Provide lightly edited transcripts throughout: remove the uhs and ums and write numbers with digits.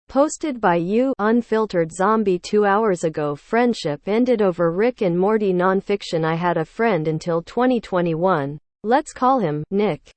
Posted by you, Unfiltered Zombie. 2 hours ago, friendship ended over Rick and Morty nonfiction. I had a friend until 2021. Let's call him Nick.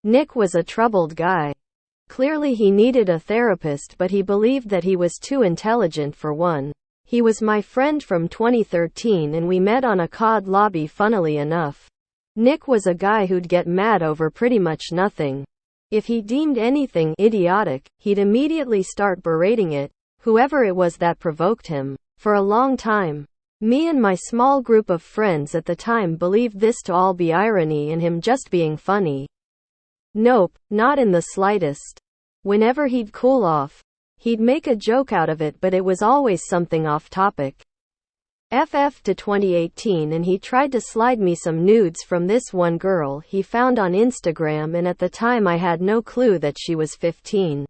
Nick was a troubled guy. Clearly he needed a therapist, but he believed that he was too intelligent for one. He was my friend from 2013 and we met on a COD lobby. Funnily enough, Nick was a guy who'd get mad over pretty much nothing. If he deemed anything idiotic, he'd immediately start berating it, whoever it was that provoked him. For a long time, me and my small group of friends at the time believed this to all be irony and him just being funny. Nope, not in the slightest. Whenever he'd cool off, he'd make a joke out of it, but it was always something off topic. FF to 2018, and he tried to slide me some nudes from this one girl he found on Instagram, and at the time I had no clue that she was 15.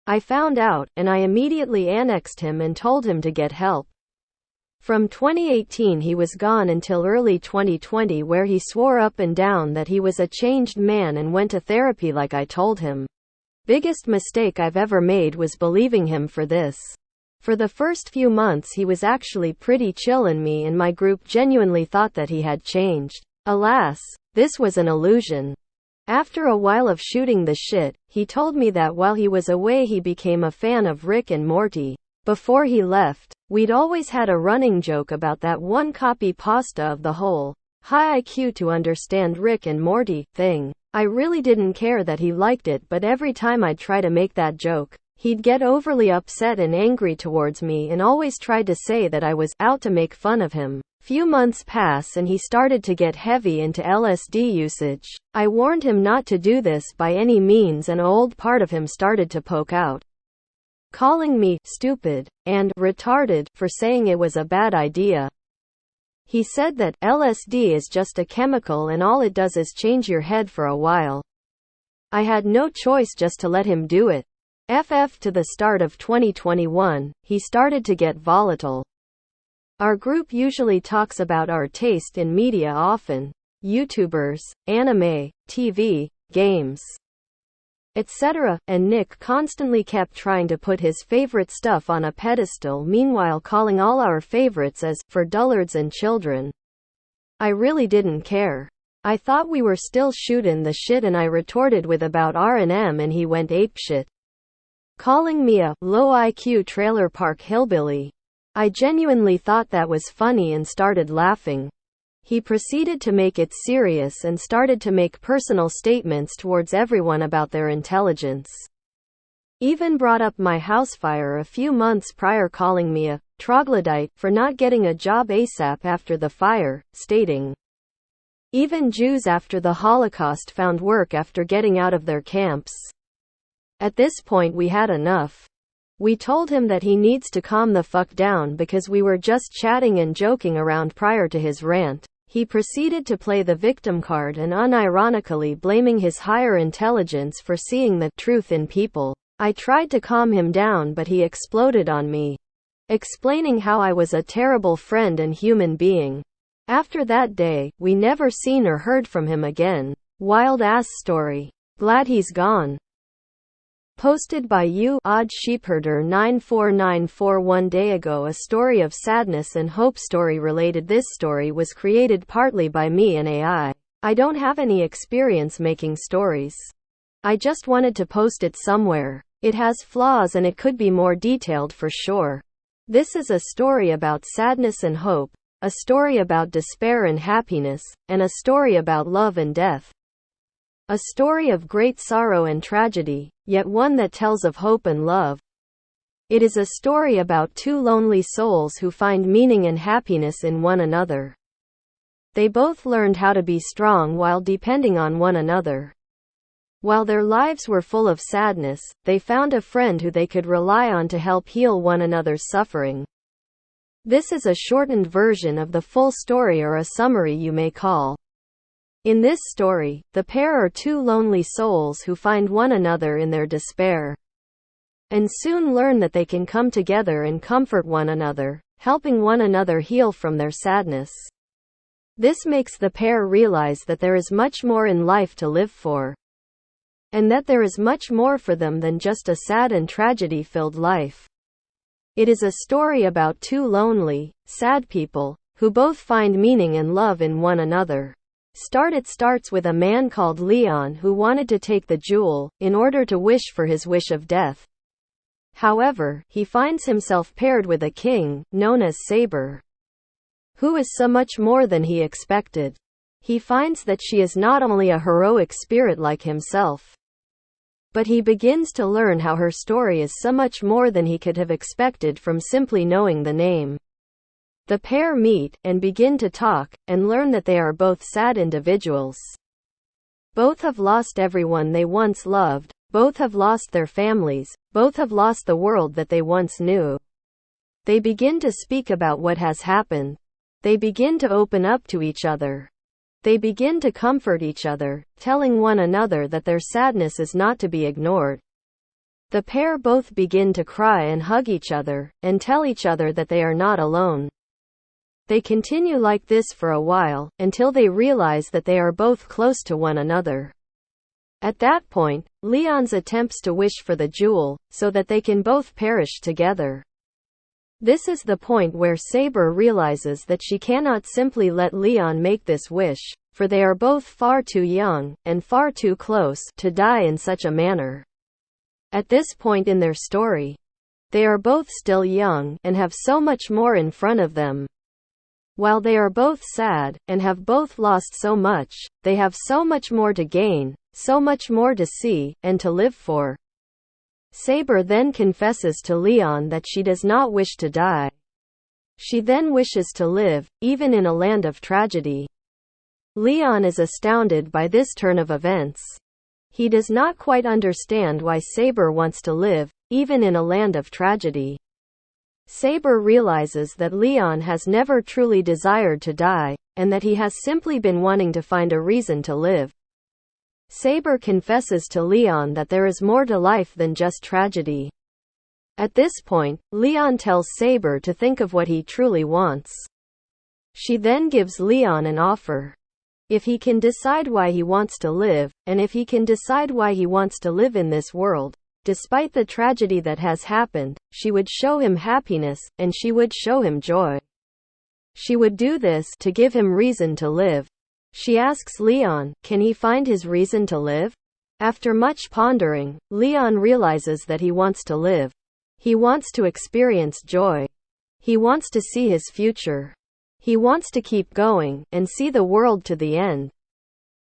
I found out, and I immediately annexed him and told him to get help. From 2018 he was gone until early 2020, where he swore up and down that he was a changed man and went to therapy like I told him. Biggest mistake I've ever made was believing him for this. For the first few months he was actually pretty chill, and me and my group genuinely thought that he had changed. Alas, this was an illusion. After a while of shooting the shit, he told me that while he was away he became a fan of Rick and Morty. Before he left, we'd always had a running joke about that one copy pasta of the whole high IQ to understand Rick and Morty thing. I really didn't care that he liked it, but every time I'd try to make that joke, he'd get overly upset and angry towards me and always tried to say that I was out to make fun of him. Few months pass and he started to get heavy into LSD usage. I warned him not to do this by any means, and an old part of him started to poke out, calling me stupid and retarded for saying it was a bad idea. He said that LSD is just a chemical and all it does is change your head for a while. I had no choice just to let him do it. FF to the start of 2021, he started to get volatile. Our group usually talks about our taste in media often. YouTubers, anime, TV, games, etc. And Nick constantly kept trying to put his favorite stuff on a pedestal, meanwhile calling all our favorites as for dullards and children. I really didn't care. I thought we were still shootin' the shit, and I retorted with about R&M and he went apeshit, calling me a low IQ trailer park hillbilly. I genuinely thought that was funny and started laughing. He proceeded to make it serious and started to make personal statements towards everyone about their intelligence. Even brought up my house fire a few months prior, calling me a troglodyte for not getting a job ASAP after the fire, stating even Jews after the Holocaust found work after getting out of their camps. At this point we had enough. We told him that he needs to calm the fuck down because we were just chatting and joking around prior to his rant. He proceeded to play the victim card and unironically blaming his higher intelligence for seeing the truth in people. I tried to calm him down, but he exploded on me, explaining how I was a terrible friend and human being. After that day, we never seen or heard from him again. Wild ass story. Glad he's gone. Posted by you, Odd Sheepherder 94941. 1 day ago, a story of sadness and hope. Story related. This story was created partly by me and AI. I don't have any experience making stories. I just wanted to post it somewhere. It has flaws and it could be more detailed for sure. This is a story about sadness and hope, a story about despair and happiness, and a story about love and death. A story of great sorrow and tragedy, yet one that tells of hope and love. It is a story about two lonely souls who find meaning and happiness in one another. They both learned how to be strong while depending on one another. While their lives were full of sadness, they found a friend who they could rely on to help heal one another's suffering. This is a shortened version of the full story, or a summary you may call. In this story, the pair are two lonely souls who find one another in their despair, and soon learn that they can come together and comfort one another, helping one another heal from their sadness. This makes the pair realize that there is much more in life to live for. and that there is much more for them than just a sad and tragedy-filled life. It is a story about two lonely, sad people, who both find meaning and love in one another. It starts with a man called Leon who wanted to take the jewel, in order to wish for his wish of death. However, he finds himself paired with a king, known as Saber, who is so much more than he expected. He finds that she is not only a heroic spirit like himself, but he begins to learn how her story is so much more than he could have expected from simply knowing the name. The pair meet, and begin to talk, and learn that they are both sad individuals. Both have lost everyone they once loved, both have lost their families, both have lost the world that they once knew. They begin to speak about what has happened. They begin to open up to each other. They begin to comfort each other, telling one another that their sadness is not to be ignored. The pair both begin to cry and hug each other, and tell each other that they are not alone. They continue like this for a while, until they realize that they are both close to one another. At that point, Leon's attempts to wish for the jewel, so that they can both perish together. This is the point where Saber realizes that she cannot simply let Leon make this wish, for they are both far too young, and far too close, to die in such a manner. At this point in their story, they are both still young, and have so much more in front of them. While they are both sad, and have both lost so much, they have so much more to gain, so much more to see, and to live for. Saber then confesses to Leon that she does not wish to die. She then wishes to live, even in a land of tragedy. Leon is astounded by this turn of events. He does not quite understand why Saber wants to live, even in a land of tragedy. Saber realizes that Leon has never truly desired to die, and that he has simply been wanting to find a reason to live. Saber confesses to Leon that there is more to life than just tragedy. At this point, Leon tells Saber to think of what he truly wants. She then gives Leon an offer. If he can decide why he wants to live, and if he can decide why he wants to live in this world, despite the tragedy that has happened, she would show him happiness, and she would show him joy. She would do this to give him reason to live. She asks Leon, can he find his reason to live? After much pondering, Leon realizes that he wants to live. He wants to experience joy. He wants to see his future. He wants to keep going, and see the world to the end.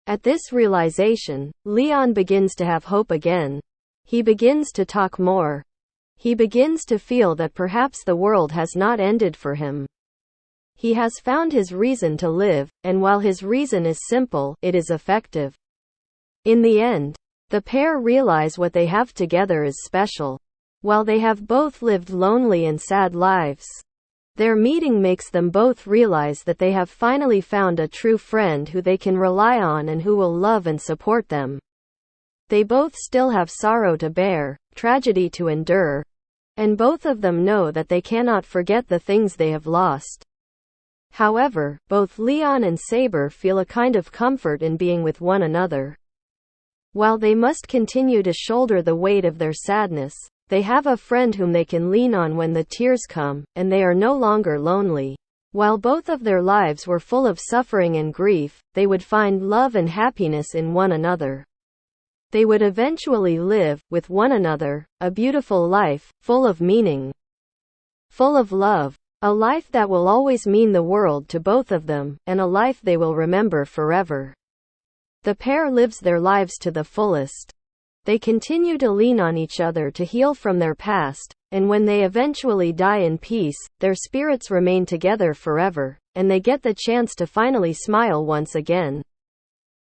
At this realization, Leon begins to have hope again. He begins to talk more. He begins to feel that perhaps the world has not ended for him. He has found his reason to live, and while his reason is simple, it is effective. In the end, the pair realize what they have together is special. While they have both lived lonely and sad lives, their meeting makes them both realize that they have finally found a true friend who they can rely on and who will love and support them. They both still have sorrow to bear, tragedy to endure, and both of them know that they cannot forget the things they have lost. However, both Leon and Saber feel a kind of comfort in being with one another. While they must continue to shoulder the weight of their sadness, they have a friend whom they can lean on when the tears come, and they are no longer lonely. While both of their lives were full of suffering and grief, they would find love and happiness in one another. They would eventually live, with one another, a beautiful life, full of meaning, full of love. A life that will always mean the world to both of them, and a life they will remember forever. The pair lives their lives to the fullest. They continue to lean on each other to heal from their past, and when they eventually die in peace, their spirits remain together forever, and they get the chance to finally smile once again.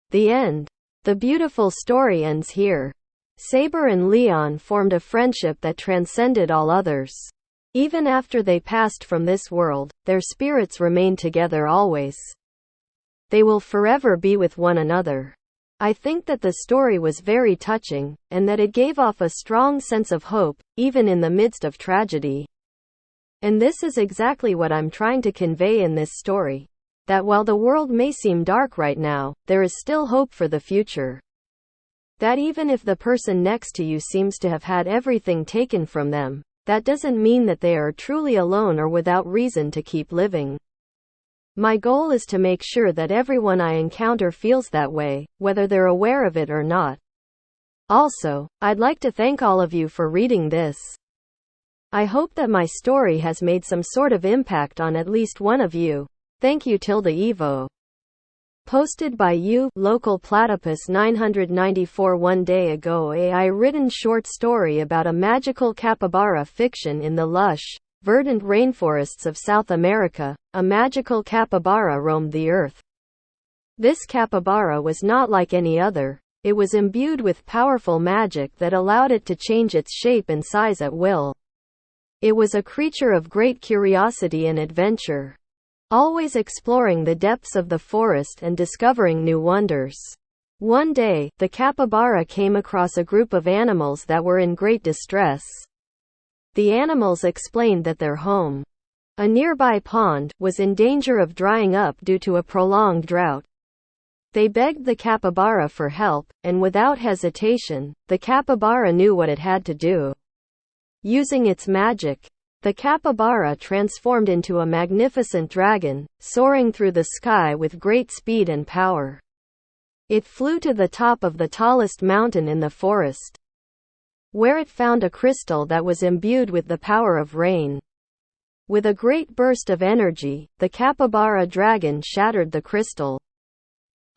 The end. The beautiful story ends here. Saber and Leon formed a friendship that transcended all others. Even after they passed from this world, their spirits remained together always. They will forever be with one another. I think that the story was very touching, and that it gave off a strong sense of hope, even in the midst of tragedy. And this is exactly what I'm trying to convey in this story. That while the world may seem dark right now, there is still hope for the future. That even if the person next to you seems to have had everything taken from them, that doesn't mean that they are truly alone or without reason to keep living. My goal is to make sure that everyone I encounter feels that way, whether they're aware of it or not. Also, I'd like to thank all of you for reading this. I hope that my story has made some sort of impact on at least one of you. Thank you. Evo. Posted by you, Local Platypus 994. One day ago, a written short story about a magical capybara fiction in the lush, verdant rainforests of South America. A magical capybara roamed the earth. This capybara was not like any other. It was imbued with powerful magic that allowed it to change its shape and size at will. It was a creature of great curiosity and adventure, always exploring the depths of the forest and discovering new wonders. One day, the capybara came across a group of animals that were in great distress. The animals explained that their home, a nearby pond, was in danger of drying up due to a prolonged drought. They begged the capybara for help, and without hesitation, the capybara knew what it had to do. Using its magic, the capybara transformed into a magnificent dragon, soaring through the sky with great speed and power. It flew to the top of the tallest mountain in the forest, where it found a crystal that was imbued with the power of rain. With a great burst of energy, the capybara dragon shattered the crystal,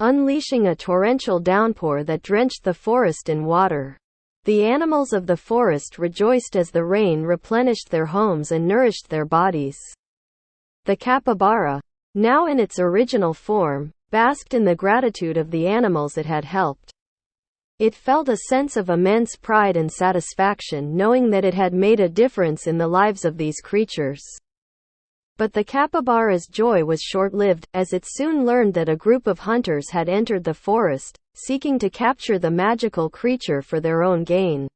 unleashing a torrential downpour that drenched the forest in water. The animals of the forest rejoiced as the rain replenished their homes and nourished their bodies. The capybara, now in its original form, basked in the gratitude of the animals it had helped. It felt a sense of immense pride and satisfaction knowing that it had made a difference in the lives of these creatures. But the capybara's joy was short-lived, as it soon learned that a group of hunters had entered the forest, seeking to capture the magical creature for their own gain.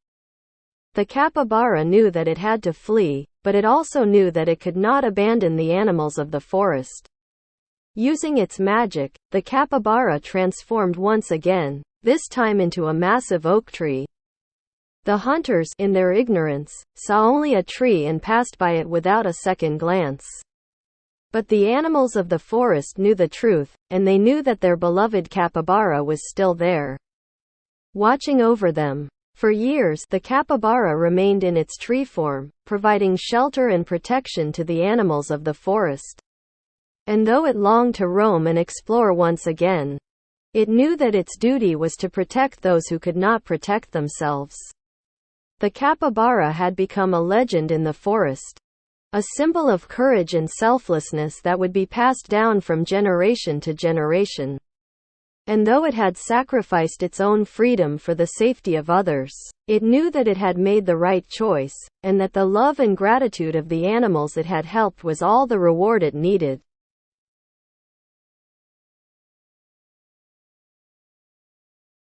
The capybara knew that it had to flee, but it also knew that it could not abandon the animals of the forest. Using its magic, the capybara transformed once again, this time into a massive oak tree. The hunters, in their ignorance, saw only a tree and passed by it without a second glance. But the animals of the forest knew the truth, and they knew that their beloved capybara was still there, watching over them. For years, the capybara remained in its tree form, providing shelter and protection to the animals of the forest. And though it longed to roam and explore once again, it knew that its duty was to protect those who could not protect themselves. The capybara had become a legend in the forest, a symbol of courage and selflessness that would be passed down from generation to generation. And though it had sacrificed its own freedom for the safety of others, it knew that it had made the right choice, and that the love and gratitude of the animals it had helped was all the reward it needed.